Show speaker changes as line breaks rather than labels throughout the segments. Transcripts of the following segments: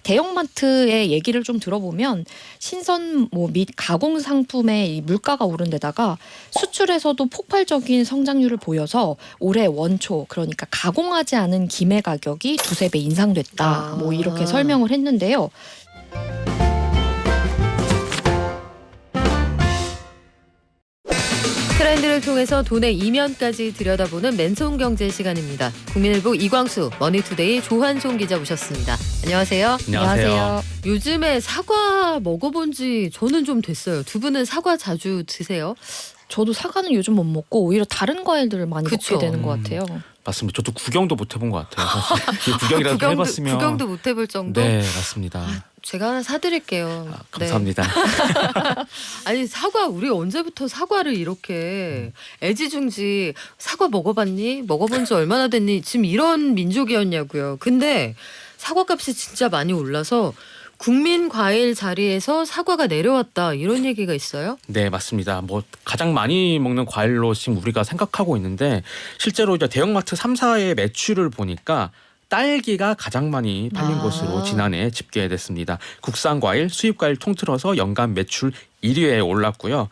대형마트의 얘기를 좀 들어보면 신선 및 가공 상품의 이 물가가 오른 데다가 수출에서도 폭발적인 성장률을 보여서 올해 원초 그러니까 가공하지 않은 김의 가격이 두세 배 인상됐다. 이렇게 설명을 했는데요.
트렌드를 통해서 돈의 이면까지 들여다보는 맨손 경제 시간입니다. 국민일보 이광수, 머니투데이 조한송 기자 모셨습니다. 안녕하세요.
안녕하세요.
요즘에 사과 먹어본 지 저는 좀 됐어요. 두 분은 사과 자주 드세요?
저도 사과는 요즘 못 먹고 오히려 다른 과일들을 많이
그쵸.
먹게 되는 것 같아요.
맞습니다. 저도 구경도 못 해본 것 같아요. 사실 구경이라도 해봤으면.
구경도 못 해볼 정도?
네, 맞습니다.
제가 하나 사드릴게요.
감사합니다.
네. 아니 사과 우리 언제부터 사과를 이렇게 애지중지 사과 먹어봤니? 먹어본 지 얼마나 됐니? 지금 이런 민족이었냐고요. 근데 사과값이 진짜 많이 올라서 국민 과일 자리에서 사과가 내려왔다 이런 얘기가 있어요?
네, 맞습니다. 가장 많이 먹는 과일로 지금 우리가 생각하고 있는데 실제로 이제 대형마트 3사의 매출을 보니까 딸기가 가장 많이 팔린 것으로 지난해 집계됐습니다. 국산 과일, 수입 과일 통틀어서 연간 매출 1위에 올랐고요.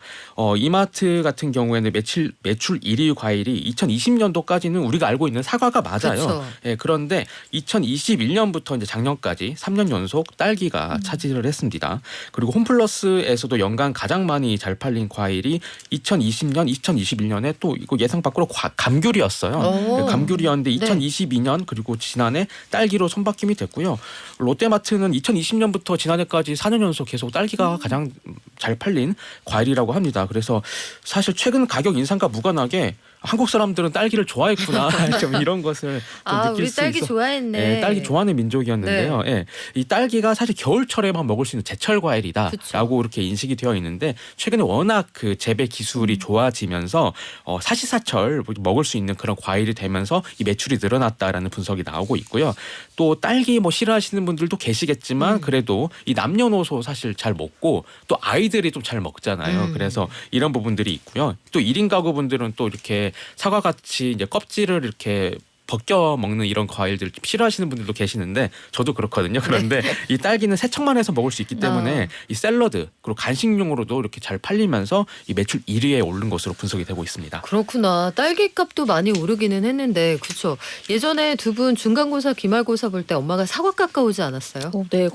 이마트 같은 경우에는 매출 1위 과일이 2020년도까지는 우리가 알고 있는 사과가 맞아요. 예, 그런데 2021년부터 이제 작년까지 3년 연속 딸기가 차지를 했습니다. 그리고 홈플러스에서도 연간 가장 많이 잘 팔린 과일이 2020년, 2021년에 또 이거 예상 밖으로 감귤이었어요. 감귤이었는데 2022년 그리고 지난해 딸기로 손바뀜이 됐고요. 롯데마트는 2020년부터 지난해까지 4년 연속 계속 딸기가 가장 잘 팔린 과일이라고 합니다. 그래서 사실 최근 가격 인상과 무관하게 한국 사람들은 딸기를 좋아했구나 좀 이런 것을 좀 느낄
우리
수
딸기
있어.
좋아했네.
네, 딸기 좋아하는 민족이었는데요.
네.
예, 이 딸기가 사실 겨울철에만 먹을 수 있는 제철 과일이다라고 이렇게 인식이 되어 있는데 최근에 워낙 그 재배 기술이 좋아지면서 사시사철 먹을 수 있는 그런 과일이 되면서 이 매출이 늘어났다라는 분석이 나오고 있고요. 또 딸기 싫어하시는 분들도 계시겠지만 그래도 이 남녀노소 사실 잘 먹고 또 아이들이 좀 잘 먹잖아요. 그래서 이런 부분들이 있고요. 또 1인 가구분들은 또 이렇게 사과같이 이제 껍질을 이렇게 벗겨 먹는 이런 과일들 싫어하시는 분들도 계시는데 저도 그렇거든요. 그런데 이 딸기는 세척만 해서 먹을 수 있기 때문에 이 샐러드 그리고 간식용으로도 이렇게 잘 팔리면서 이 매출 1위에 오른 것으로 분석이 되고 있습니다.
그렇구나. 딸기 값도 많이 오르기는 했는데 그렇죠. 예전에 두 분 중간고사 기말고사 볼 때 엄마가 사과 깎아오지 않았어요?
네,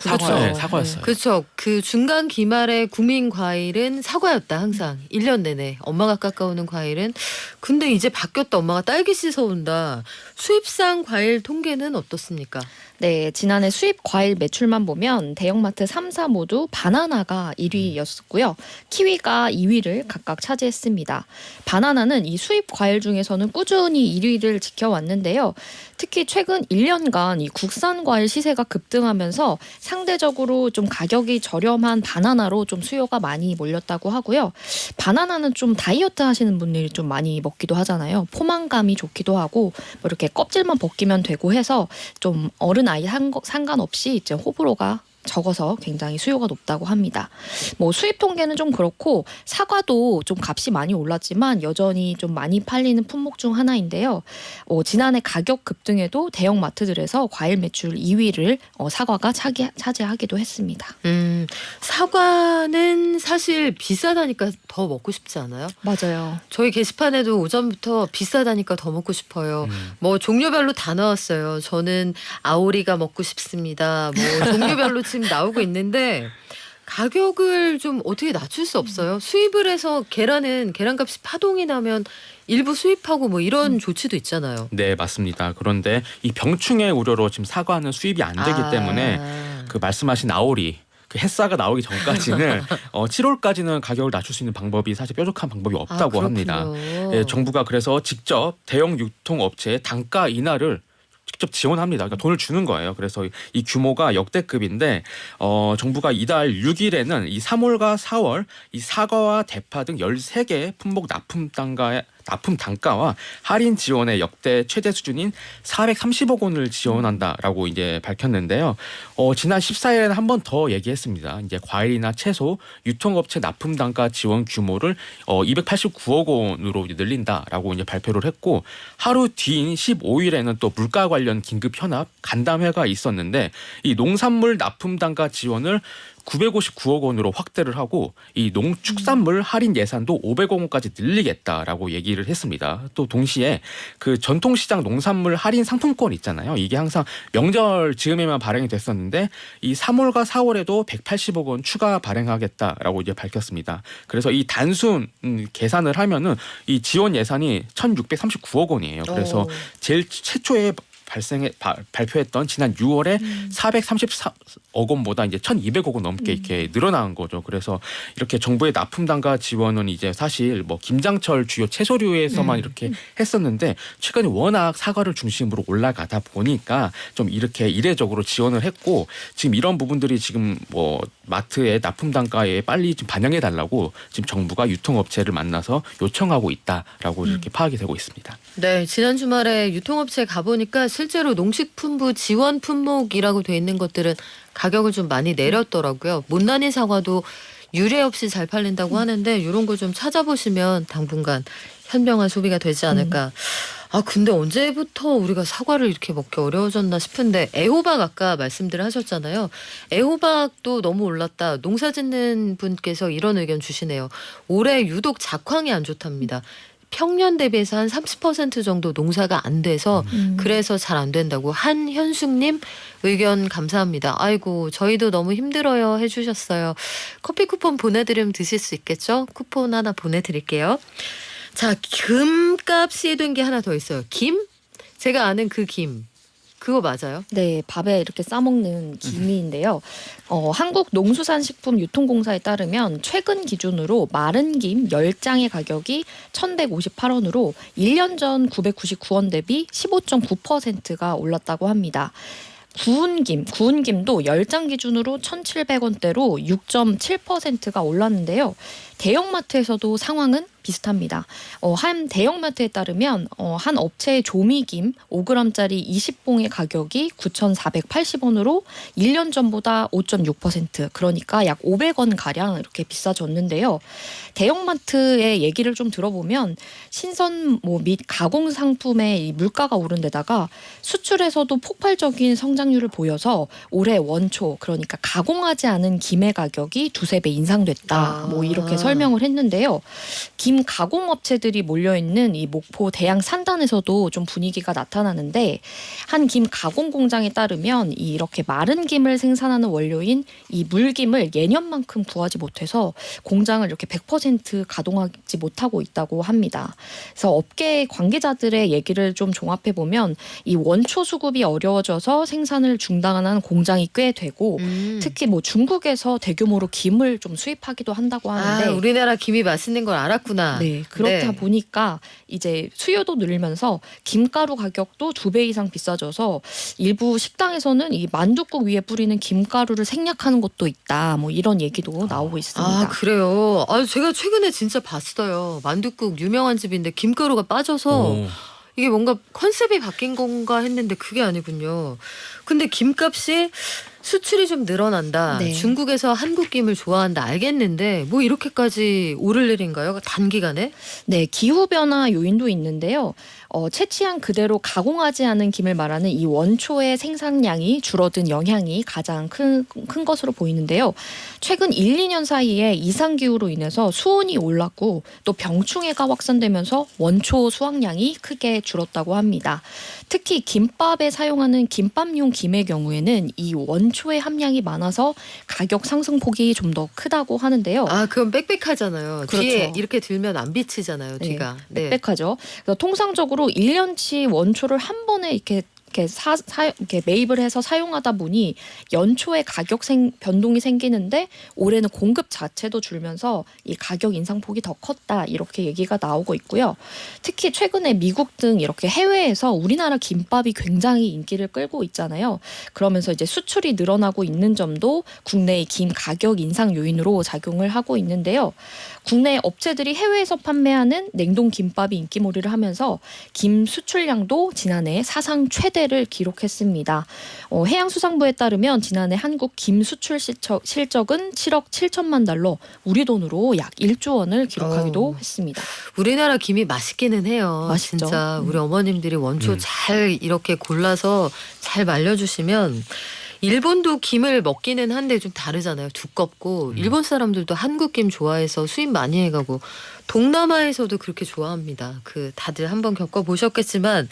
사과였어요.
그렇죠. 그 중간 기말의 국민 과일은 사과였다 항상. 1년 내내 엄마가 깎아오는 과일은. 근데 이제 바뀌었다. 엄마가 딸기 씻어온다. 수입상 과일 통계는 어떻습니까?
네, 지난해 수입 과일 매출만 보면 대형마트 3사 모두 바나나가 1위였었고요. 키위가 2위를 각각 차지했습니다. 바나나는 이 수입 과일 중에서는 꾸준히 1위를 지켜왔는데요. 특히 최근 1년간 이 국산 과일 시세가 급등하면서 상대적으로 좀 가격이 저렴한 바나나로 좀 수요가 많이 몰렸다고 하고요. 바나나는 좀 다이어트 하시는 분들이 좀 많이 먹기도 하잖아요. 포만감이 좋기도 하고 이렇게 껍질만 벗기면 되고 해서 좀 어른 아이 상관없이 이제 호불호가 적어서 굉장히 수요가 높다고 합니다. 수입 통계는 좀 그렇고 사과도 좀 값이 많이 올랐지만 여전히 좀 많이 팔리는 품목 중 하나인데요. 지난해 가격 급등에도 대형 마트들에서 과일 매출 2위를 사과가 차지하기도 했습니다.
사과는 사실 비싸다니까 더 먹고 싶지 않아요?
맞아요.
저희 게시판에도 오전부터 비싸다니까 더 먹고 싶어요. 종류별로 다 나왔어요. 저는 아오리가 먹고 싶습니다. 종류별로 지금 나오고 있는데 가격을 좀 어떻게 낮출 수 없어요? 수입을 해서 계란값이 파동이 나면 일부 수입하고 이런 조치도 있잖아요.
네, 맞습니다. 그런데 이 병충해 우려로 지금 사과는 수입이 안 되기 때문에 그 말씀하신 아오리 그 햇사가 나오기 전까지는 7월까지는 가격을 낮출 수 있는 방법이 사실 뾰족한 방법이 없다고 합니다. 예, 정부가 그래서 직접 대형 유통업체에 단가 인하를 직접 지원합니다. 그러니까 돈을 주는 거예요. 그래서 이 규모가 역대급인데 정부가 이달 6일에는 이 3월과 4월 이 사과와 대파 등 13개 품목 납품 납품 단가와 할인 지원의 역대 최대 수준인 430억 원을 지원한다라고 이제 밝혔는데요. 지난 14일에는 한 번 더 얘기했습니다. 이제 과일이나 채소, 유통업체 납품 단가 지원 규모를 289억 원으로 이제 늘린다라고 이제 발표를 했고, 하루 뒤인 15일에는 또 물가 관련 긴급 현안 간담회가 있었는데 이 농산물 납품 단가 지원을 959억 원으로 확대를 하고 이 농축산물 할인 예산도 500억 원까지 늘리겠다라고 얘기를 했습니다. 또 동시에 그 전통시장 농산물 할인 상품권 있잖아요. 이게 항상 명절 즈음에만 발행이 됐었는데 이 3월과 4월에도 180억 원 추가 발행하겠다라고 이제 밝혔습니다. 그래서 이 단순 계산을 하면은 이 지원 예산이 1,639억 원이에요. 그래서 제일 최초에 발표했던 지난 6월에 434억 원보다 이제 1,200억 원 넘게 이렇게 늘어난 거죠. 그래서 이렇게 정부의 납품 단가 지원은 이제 사실 뭐 김장철 주요 채소류에서만 이렇게 했었는데 최근에 워낙 사과를 중심으로 올라가다 보니까 좀 이렇게 이례적으로 지원을 했고, 지금 이런 부분들이 지금 뭐 마트의 납품 단가에 빨리 좀 반영해 달라고 지금 정부가 유통업체를 만나서 요청하고 있다라고 이렇게 파악이 되고 있습니다.
네, 지난 주말에 유통업체에 가보니까 실제로 농식품부 지원 품목이라고 돼 있는 것들은 가격을 좀 많이 내렸더라고요. 못난이 사과도 유례 없이 잘 팔린다고 하는데 이런 거 좀 찾아보시면 당분간 현명한 소비가 되지 않을까. 아, 근데 언제부터 우리가 사과를 이렇게 먹기 어려워졌나 싶은데, 애호박 아까 말씀들 하셨잖아요. 애호박도 너무 올랐다. 농사 짓는 분께서 이런 의견 주시네요. 올해 유독 작황이 안 좋답니다. 평년 대비해서 한 30% 정도 농사가 안 돼서 그래서 잘 안 된다고. 한현숙님 의견 감사합니다. 아이고, 저희도 너무 힘들어요 해주셨어요. 커피 쿠폰 보내드리면 드실 수 있겠죠? 쿠폰 하나 보내드릴게요. 자, 금값이 된 게 하나 더 있어요. 김? 제가 아는 그 김. 그거 맞아요?
네, 밥에 이렇게 싸먹는 김인데요. 한국농수산식품유통공사에 따르면 최근 기준으로 마른 김 10장의 가격이 1,158원으로 1년 전 999원 대비 15.9%가 올랐다고 합니다. 구운 김도 10장 기준으로 1,700원대로 6.7%가 올랐는데요. 대형마트에서도 상황은 비슷합니다. 한 대형마트에 따르면 한 업체의 조미김 5g짜리 20봉의 가격이 9,480원으로 1년 전보다 5.6%, 그러니까 약 500원 가량 이렇게 비싸졌는데요. 대형마트의 얘기를 좀 들어보면 신선모 및 가공 상품의 이 물가가 오른 데다가 수출에서도 폭발적인 성장률을 보여서 올해 원초, 그러니까 가공하지 않은 김의 가격이 두세 배 인상됐다. 뭐 이렇게 설명을 했는데요. 김 가공업체들이 몰려있는 이 목포 대양 산단에서도 좀 분위기가 나타나는데, 한 김 가공 공장에 따르면 이렇게 마른 김을 생산하는 원료인 이 물김을 예년만큼 구하지 못해서 공장을 이렇게 100% 가동하지 못하고 있다고 합니다. 그래서 업계 관계자들의 얘기를 좀 종합해 보면 이 원초 수급이 어려워져서 생산을 중단하는 공장이 꽤 되고, 특히 뭐 중국에서 대규모로 김을 좀 수입하기도 한다고 하는데,
우리나라 김이 맛있는 걸 알았구나.
네, 그렇다 보니까 이제 수요도 늘면서 김가루 가격도 2배 이상 비싸져서 일부 식당에서는 이 만둣국 위에 뿌리는 김가루를 생략하는 것도 있다. 뭐 이런 얘기도 나오고 있습니다.
아, 그래요? 제가 최근에 진짜 봤어요. 만둣국 유명한 집인데 김가루가 빠져서 이게 뭔가 컨셉이 바뀐 건가 했는데 그게 아니군요. 근데 김값이 수출이 좀 늘어난다.
네.
중국에서 한국 김을 좋아한다. 알겠는데 뭐 이렇게까지 오를 일인가요? 단기간에?
네, 기후변화 요인도 있는데요. 채취한 그대로 가공하지 않은 김을 말하는 이 원초의 생산량이 줄어든 영향이 가장 큰 것으로 보이는데요. 최근 1, 2년 사이에 이상기후로 인해서 수온이 올랐고 또 병충해가 확산되면서 원초 수확량이 크게 줄었다고 합니다. 특히 김밥에 사용하는 김밥용 김의 경우에는 이 원초의 함량이 많아서 가격 상승폭이 좀 더 크다고 하는데요.
그건 빽빽하잖아요.
그렇죠.
뒤에 이렇게 들면 안 비치잖아요. 뒤가.
네, 빽빽하죠. 그래서 통상적으로 1년치 원초를 한 번에 이렇게 이렇게 이렇게 매입을 해서 사용하다 보니 연초에 가격 변동이 생기는데 올해는 공급 자체도 줄면서 이 가격 인상폭이 더 컸다 이렇게 얘기가 나오고 있고요. 특히 최근에 미국 등 이렇게 해외에서 우리나라 김밥이 굉장히 인기를 끌고 있잖아요. 그러면서 이제 수출이 늘어나고 있는 점도 국내의 김 가격 인상 요인으로 작용을 하고 있는데요. 국내 업체들이 해외에서 판매하는 냉동 김밥이 인기몰이를 하면서 김 수출량도 지난해 사상 최대를 기록했습니다. 해양수산부에 따르면 지난해 한국 김 수출 실적은 7억 7천만 달러, 우리 돈으로 약 1조 원을 기록하기도 했습니다.
우리나라 김이 맛있기는 해요.
맛있죠.
진짜 우리 어머님들이 원초 잘 이렇게 골라서 잘 말려주시면 일본도 김을 먹기는 한데 좀 다르잖아요. 두껍고 일본 사람들도 한국 김 좋아해서 수입 많이 해가고 동남아에서도 그렇게 좋아합니다. 다들 한번 겪어보셨겠지만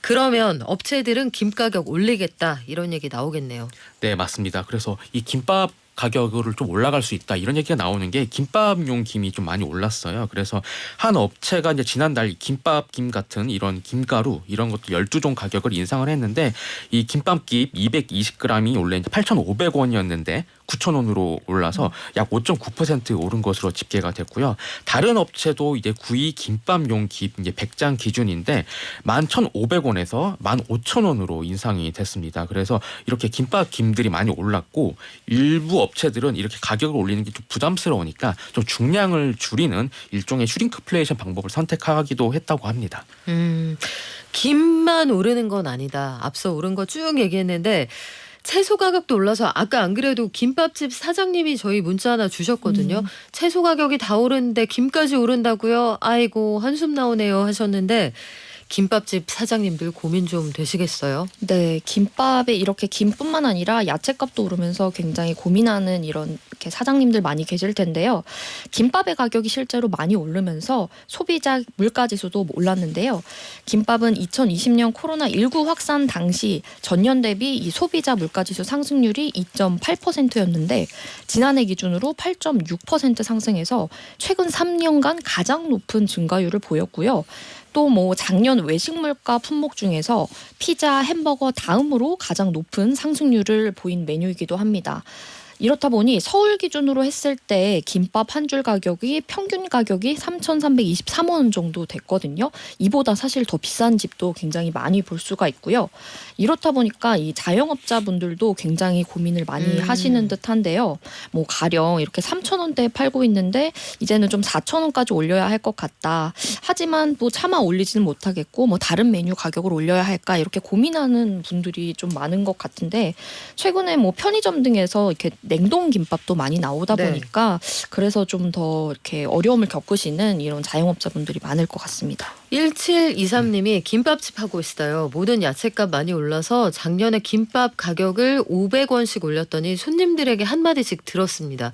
그러면 업체들은 김 가격 올리겠다 이런 얘기 나오겠네요.
네, 맞습니다. 그래서 이 김밥 가격을 좀 올라갈 수 있다 이런 얘기가 나오는 게 김밥용 김이 좀 많이 올랐어요. 그래서 한 업체가 이제 지난달 김밥 김 같은 이런 김가루 이런 것도 12종 가격을 인상을 했는데 이 김밥김 220g이 원래 8,500원이었는데 9,000원으로 올라서 약 5.9% 오른 것으로 집계가 됐고요. 다른 업체도 이제 구이 김밥용 김 이제 100장 기준인데 11,500원에서 15,000원으로 인상이 됐습니다. 그래서 이렇게 김밥 김들이 많이 올랐고 일부 업체들은 이렇게 가격을 올리는 게 좀 부담스러우니까 좀 중량을 줄이는 일종의 슈링크플레이션 방법을 선택하기도 했다고 합니다.
김만 오르는 건 아니다. 앞서 오른 거 쭉 얘기했는데 채소 가격도 올라서 아까 안 그래도 김밥집 사장님이 저희 문자 하나 주셨거든요. 채소 가격이 다 오르는데 김까지 오른다고요? 아이고 한숨 나오네요 하셨는데 김밥집 사장님들 고민 좀 되시겠어요?
네, 김밥에 이렇게 김뿐만 아니라 야채값도 오르면서 굉장히 고민하는 이런 이렇게 사장님들 많이 계실 텐데요. 김밥의 가격이 실제로 많이 오르면서 소비자 물가지수도 올랐는데요. 김밥은 2020년 코로나19 확산 당시 전년 대비 이 소비자 물가지수 상승률이 2.8%였는데 지난해 기준으로 8.6% 상승해서 최근 3년간 가장 높은 증가율을 보였고요. 또 작년 외식 물가 품목 중에서 피자, 햄버거 다음으로 가장 높은 상승률을 보인 메뉴이기도 합니다. 이렇다 보니 서울 기준으로 했을 때 김밥 한 줄 가격이 평균 가격이 3,323원 정도 됐거든요. 이보다 사실 더 비싼 집도 굉장히 많이 볼 수가 있고요. 이렇다 보니까 이 자영업자분들도 굉장히 고민을 많이 하시는 듯한데요. 가령 이렇게 3,000원대에 팔고 있는데 이제는 좀 4,000원까지 올려야 할 것 같다. 하지만 차마 올리지는 못하겠고 다른 메뉴 가격을 올려야 할까 이렇게 고민하는 분들이 좀 많은 것 같은데 최근에 편의점 등에서 이렇게 냉동 김밥도 많이 나오다 보니까 그래서 좀 더 이렇게 어려움을 겪으시는 이런 자영업자분들이 많을 것 같습니다.
1723님이 김밥집 하고 있어요. 모든 야채값 많이 올라서 작년에 김밥 가격을 500원씩 올렸더니 손님들에게 한마디씩 들었습니다.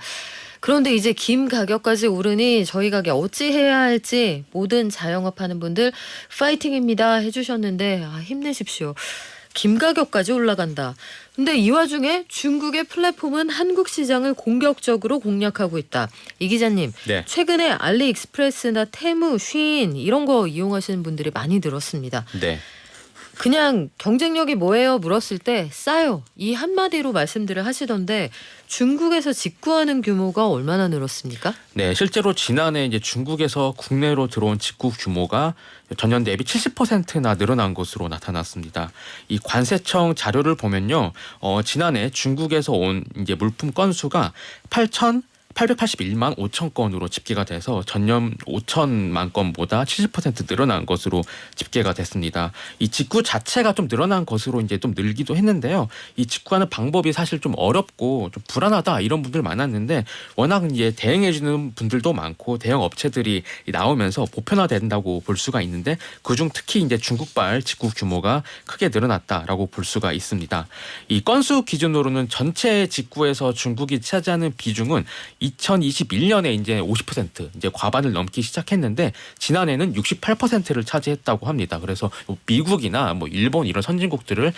그런데 이제 김 가격까지 오르니 저희 가게 어찌해야 할지 모든 자영업하는 분들 파이팅입니다 해주셨는데 힘내십시오. 김 가격까지 올라간다. 근데 이 와중에 중국의 플랫폼은 한국 시장을 공격적으로 공략하고 있다. 이 기자님,
네.
최근에 알리익스프레스나 테무, 쉬인 이런 거 이용하시는 분들이 많이 늘었습니다.
네.
그냥 경쟁력이 뭐예요? 물었을 때 싸요. 이 한마디로 말씀들을 하시던데 중국에서 직구하는 규모가 얼마나 늘었습니까?
네, 실제로 지난해 이제 중국에서 국내로 들어온 직구 규모가 전년 대비 70%나 늘어난 것으로 나타났습니다. 이 관세청 자료를 보면요, 지난해 중국에서 온 이제 물품 건수가 881만 5천 건으로 집계가 돼서 전년 5천만 건보다 70% 늘어난 것으로 집계가 됐습니다. 이 직구 자체가 좀 늘어난 것으로 이제 좀 늘기도 했는데요. 이 직구하는 방법이 사실 좀 어렵고 좀 불안하다 이런 분들 많았는데 워낙 이제 대응해주는 분들도 많고 대형 업체들이 나오면서 보편화된다고 볼 수가 있는데 그중 특히 이제 중국발 직구 규모가 크게 늘어났다라고 볼 수가 있습니다. 이 건수 기준으로는 전체 직구에서 중국이 차지하는 비중은 2021년에 이제 50% 이제 과반을 넘기 시작했는데 지난해는 68%를 차지했다고 합니다. 그래서 미국이나 뭐 일본 이런 선진국들을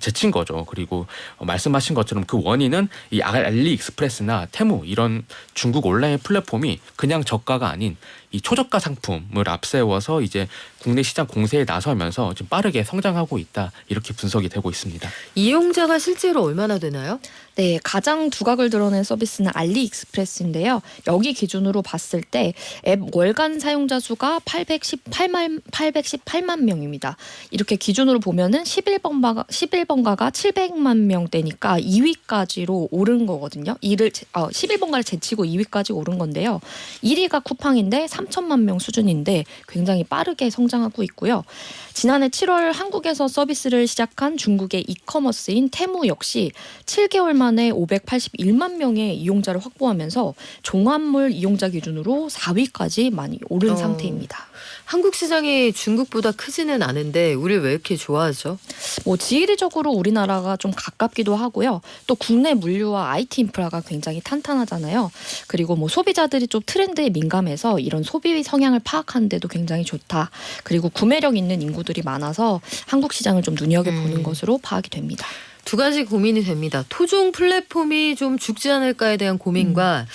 제친 거죠. 그리고 말씀하신 것처럼 그 원인은 이 알리익스프레스나 테무 이런 중국 온라인 플랫폼이 그냥 저가가 아닌 이 초저가 상품을 앞세워서 이제 국내 시장 공세에 나서면서 좀 빠르게 성장하고 있다 이렇게 분석이 되고 있습니다.
이용자가 실제로 얼마나 되나요?
네, 가장 두각을 드러낸 서비스는 알리익스프레스인데요. 여기 기준으로 봤을 때 앱 월간 사용자 수가 818만 명입니다. 이렇게 기준으로 보면은 11번가가 700만 명대니까 2위까지로 오른 거거든요. 11번가를 제치고 2위까지 오른 건데요. 1위가 쿠팡인데 3천만 명 수준인데 굉장히 빠르게 성장하고 있고요. 지난해 7월 한국에서 서비스를 시작한 중국의 이커머스인 테무 역시 7개월 만에 581만 명의 이용자를 확보하면서 종합물 이용자 기준으로 4위까지 많이 오른 상태입니다.
한국 시장이 중국보다 크지는 않은데 우리 왜 이렇게 좋아하죠?
뭐 지리적으로 우리나라가 좀 가깝기도 하고요. 또 국내 물류와 IT 인프라가 굉장히 탄탄하잖아요. 그리고 뭐 소비자들이 좀 트렌드에 민감해서 이런 소비 성향을 파악하는 데도 굉장히 좋다. 그리고 구매력 있는 인구들이 많아서 한국 시장을 좀 눈여겨보는 것으로 파악이 됩니다.
두 가지 고민이 됩니다. 토종 플랫폼이 좀 죽지 않을까에 대한 고민과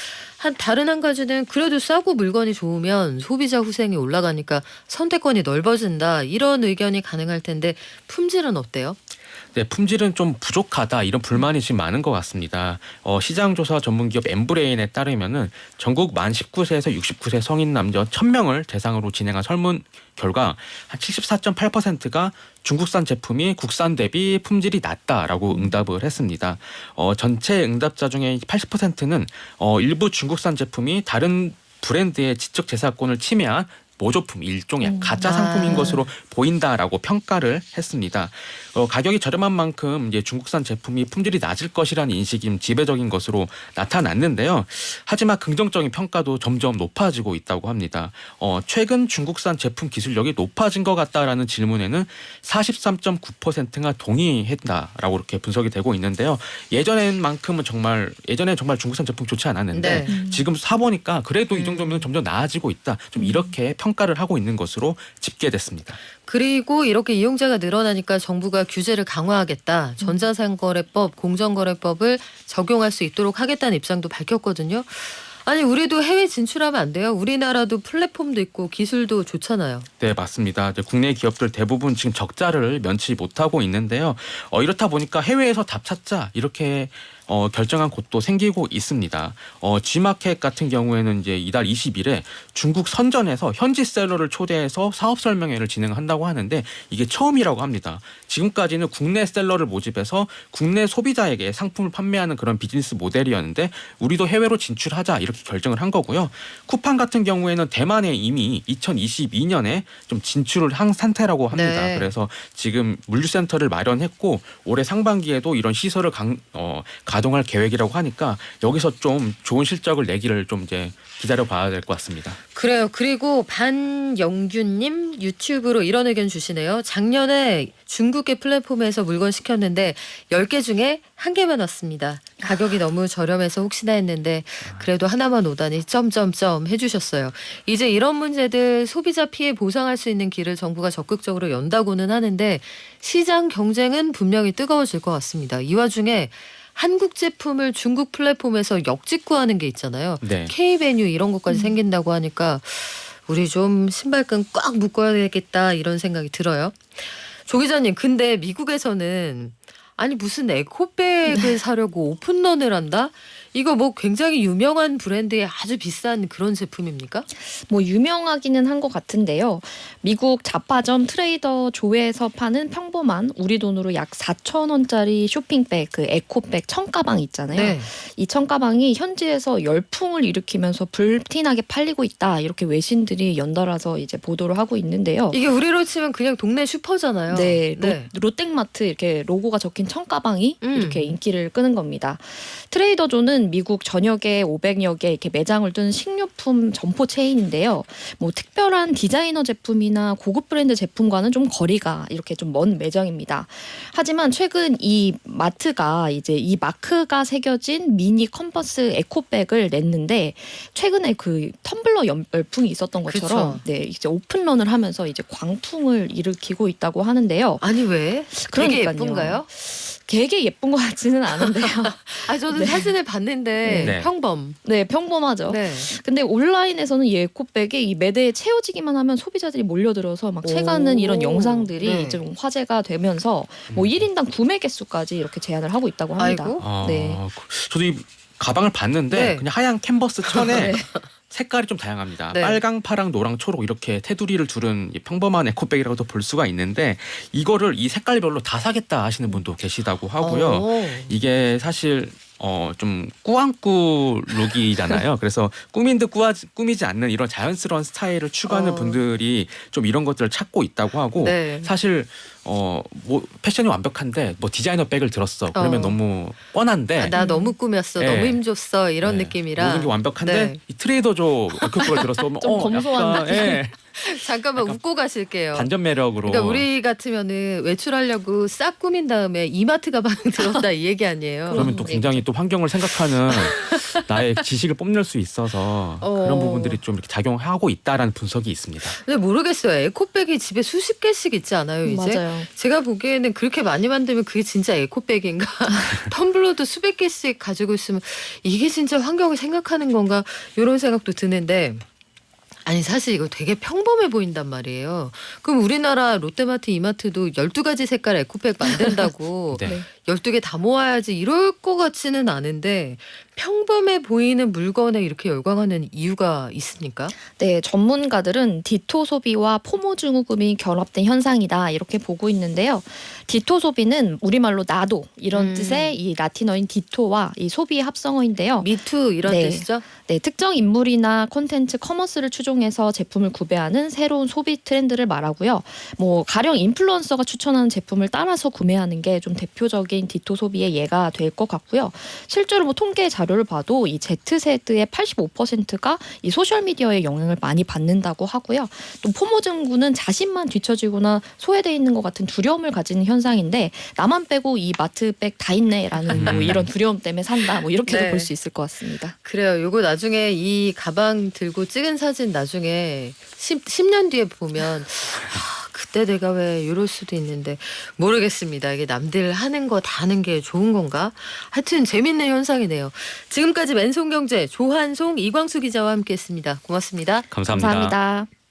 다른 한 가지는 그래도 싸고 물건이 좋으면 소비자 후생이 올라가니까 선택권이 넓어진다. 이런 의견이 가능할 텐데 품질은 어때요?
네, 품질은 좀 부족하다 이런 불만이 지금 많은 것 같습니다. 시장조사 전문기업 엠브레인에 따르면은 전국 만 19세에서 69세 성인 남녀 1,000명을 대상으로 진행한 설문 결과 한 74.8%가 중국산 제품이 국산 대비 품질이 낮다라고 응답을 했습니다. 전체 응답자 중에 80%는 일부 중국산 제품이 다른 브랜드의 지적 재산권을 침해한 모조품 일종의 가짜 상품인 것으로 보인다라고 평가를 했습니다. 가격이 저렴한 만큼 이제 중국산 제품이 품질이 낮을 것이라는 인식이 지배적인 것으로 나타났는데요. 하지만 긍정적인 평가도 점점 높아지고 있다고 합니다. 최근 중국산 제품 기술력이 높아진 것 같다라는 질문에는 43.9%가 동의했다라고 이렇게 분석이 되고 있는데요. 예전엔 정말 중국산 제품 좋지 않았는데 지금 사보니까 그래도 이 정도면 점점 나아지고 있다. 좀 이렇게 평가를 하고 있는 것으로 집계됐습니다.
그리고 이렇게 이용자가 늘어나니까 정부가 규제를 강화하겠다. 전자상거래법, 공정거래법을 적용할 수 있도록 하겠다는 입장도 밝혔거든요. 아니 우리도 해외 진출하면 안 돼요? 우리나라도 플랫폼도 있고 기술도 좋잖아요.
네, 맞습니다. 이제 국내 기업들 대부분 지금 적자를 면치 못하고 있는데요. 이렇다 보니까 해외에서 답 찾자 이렇게 결정한 곳도 생기고 있습니다. G마켓 같은 경우에는 이제 이달 20일에 중국 선전에서 현지 셀러를 초대해서 사업 설명회를 진행한다고 하는데 이게 처음이라고 합니다. 지금까지는 국내 셀러를 모집해서 국내 소비자에게 상품을 판매하는 그런 비즈니스 모델이었는데 우리도 해외로 진출하자 이렇게 결정을 한 거고요. 쿠팡 같은 경우에는 대만에 이미 2022년에 좀 진출을 한 상태라고 합니다.
네.
그래서 지금 물류센터를 마련했고 올해 상반기에도 이런 시설을 가동할 계획이라고 하니까 여기서 좀 좋은 실적을 내기를 좀 이제 기다려봐야 될 것 같습니다.
그래요. 그리고 반영균님 유튜브로 이런 의견 주시네요. 작년에 중국의 플랫폼에서 물건 시켰는데 10개 중에 1개만 왔습니다. 가격이 너무 저렴해서 혹시나 했는데 그래도 하나만 오다니 점점점 해주셨어요. 이제 이런 문제들 소비자 피해 보상할 수 있는 길을 정부가 적극적으로 연다고는 하는데 시장 경쟁은 분명히 뜨거워질 것 같습니다. 이 와중에 한국 제품을 중국 플랫폼에서 역직구하는 게 있잖아요.
네.
K메뉴 이런 것까지 생긴다고 하니까 우리 좀 신발끈 꽉 묶어야 되겠다 이런 생각이 들어요. 조 기자님, 근데 미국에서는 아니 무슨 에코백을 사려고 오픈런을 한다? 이거 뭐 굉장히 유명한 브랜드의 아주 비싼 그런 제품입니까?
뭐 유명하기는 한 것 같은데요. 미국 잡화점 트레이더 조에서 파는 평범한 우리 돈으로 약 4,000원짜리 쇼핑백, 그 에코백 청가방 있잖아요.
네.
이 청가방이 현지에서 열풍을 일으키면서 불티나게 팔리고 있다. 이렇게 외신들이 연달아서 이제 보도를 하고 있는데요.
이게 우리로 치면 그냥 동네 슈퍼잖아요.
네, 롯데마트 이렇게 로고가 적힌 청가방이 이렇게 인기를 끄는 겁니다. 트레이더조는 에코백은 미국 전역에 500여 개 이렇게 매장을 둔 식료품 점포 체인인데요. 뭐 특별한 디자이너 제품이나 고급 브랜드 제품과는 좀 거리가 이렇게 좀 먼 매장입니다. 하지만 최근 이 마트가 이제 이 마크가 새겨진 미니 컨버스 에코백을 냈는데 최근에 그 텀블러 열풍이 있었던 것처럼
그쵸.
네, 이제 오픈런을 하면서 이제 광풍을 일으키고 있다고 하는데요.
아니 왜? 되게
그러니까요.
예쁜가요?
되게 예쁜 것 같지는 않은데요.
아 저는
네.
사진을 봤는데
네.
평범.
네, 평범하죠.
네.
근데 온라인에서는 이 에코백이 이 매대에 채워지기만 하면 소비자들이 몰려들어서 막 채가는 이런
오.
영상들이
네.
좀 화제가 되면서 뭐 1인당 구매 개수까지 이렇게 제한을 하고 있다고 합니다.
아이고.
네.
저도 이 가방을 봤는데
네.
그냥 하얀 캔버스 천에
네.
색깔이 좀 다양합니다.
네.
빨강, 파랑, 노랑, 초록 이렇게 테두리를 두른 이 평범한 에코백이라고도 볼 수가 있는데 이거를 이 색깔별로 다 사겠다 하시는 분도 계시다고 하고요.
오.
이게 사실 좀 꾸안꾸 룩이잖아요. 그래서 꾸민 듯 꾸미지 않는 이런 자연스러운 스타일을 추구하는 분들이 좀 이런 것들을 찾고 있다고 하고
네.
사실 뭐 패션이 완벽한데 뭐 디자이너 백을 들었어. 그러면 너무 뻔한데
아, 나 너무 꾸몄어.
네.
너무 힘줬어. 이런
네,
느낌이라.
모든 게 완벽한데
네.
이 트레이더조 에코백을 들었어.
좀 검소한
약간, 예,
잠깐만
약간
웃고 가실게요.
반전 매력으로.
그러니까 우리 같으면은 외출하려고 싹 꾸민 다음에 이마트 가방 들었다 이 얘기 아니에요.
그러면 또 굉장히 또 환경을 생각하는 나의 지식을 뽐낼 수 있어서 그런 부분들이 좀 이렇게 작용하고 있다라는 분석이 있습니다.
근데 모르겠어요. 에코백이 집에 수십 개씩 있지 않아요 이제?
맞아요.
제가 보기에는 그렇게 많이 만들면 그게 진짜 에코백인가? 텀블러도 수백 개씩 가지고 있으면 이게 진짜 환경을 생각하는 건가? 이런 생각도 드는데 아니 사실 이거 되게 평범해 보인단 말이에요. 그럼 우리나라 롯데마트, 이마트도 12가지 색깔 에코백 만든다고
네.
12개 다 모아야지 이럴 것 같지는 않은데 평범해 보이는 물건에 이렇게 열광하는 이유가 있습니까?
네, 전문가들은 디토 소비와 포모 증후군이 결합된 현상이다 이렇게 보고 있는데요. 디토 소비는 우리말로 나도 이런 뜻의 이 라틴어인 디토와 이 소비의 합성어인데요.
미투 이런
네.
뜻이죠?
네, 특정 인물이나 콘텐츠 커머스를 추종해서 제품을 구매하는 새로운 소비 트렌드를 말하고요. 뭐 가령 인플루언서가 추천하는 제품을 따라서 구매하는 게 좀 대표적인 디토 소비의 예가 될 것 같고요. 실제로 뭐 통계 자료를 봐도 이 Z세대의 85%가 이 소셜 미디어의 영향을 많이 받는다고 하고요. 또 포모 증후군은 자신만 뒤처지거나 소외돼 있는 것 같은 두려움을 가지는 현상인데 나만 빼고 이 마트백 다 있네라는 뭐 이런 두려움 때문에 산다. 뭐 이렇게도
네.
볼 수 있을 것 같습니다.
그래요. 요거 나중에 이 가방 들고 찍은 사진 나중에 10년 뒤에 보면 그때 내가 왜 이럴 수도 있는데 모르겠습니다. 이게 남들 하는 거 다 하는 게 좋은 건가? 하여튼 재밌는 현상이네요. 지금까지 맨손경제 조한송 이광수 기자와 함께했습니다. 고맙습니다.
감사합니다.
감사합니다.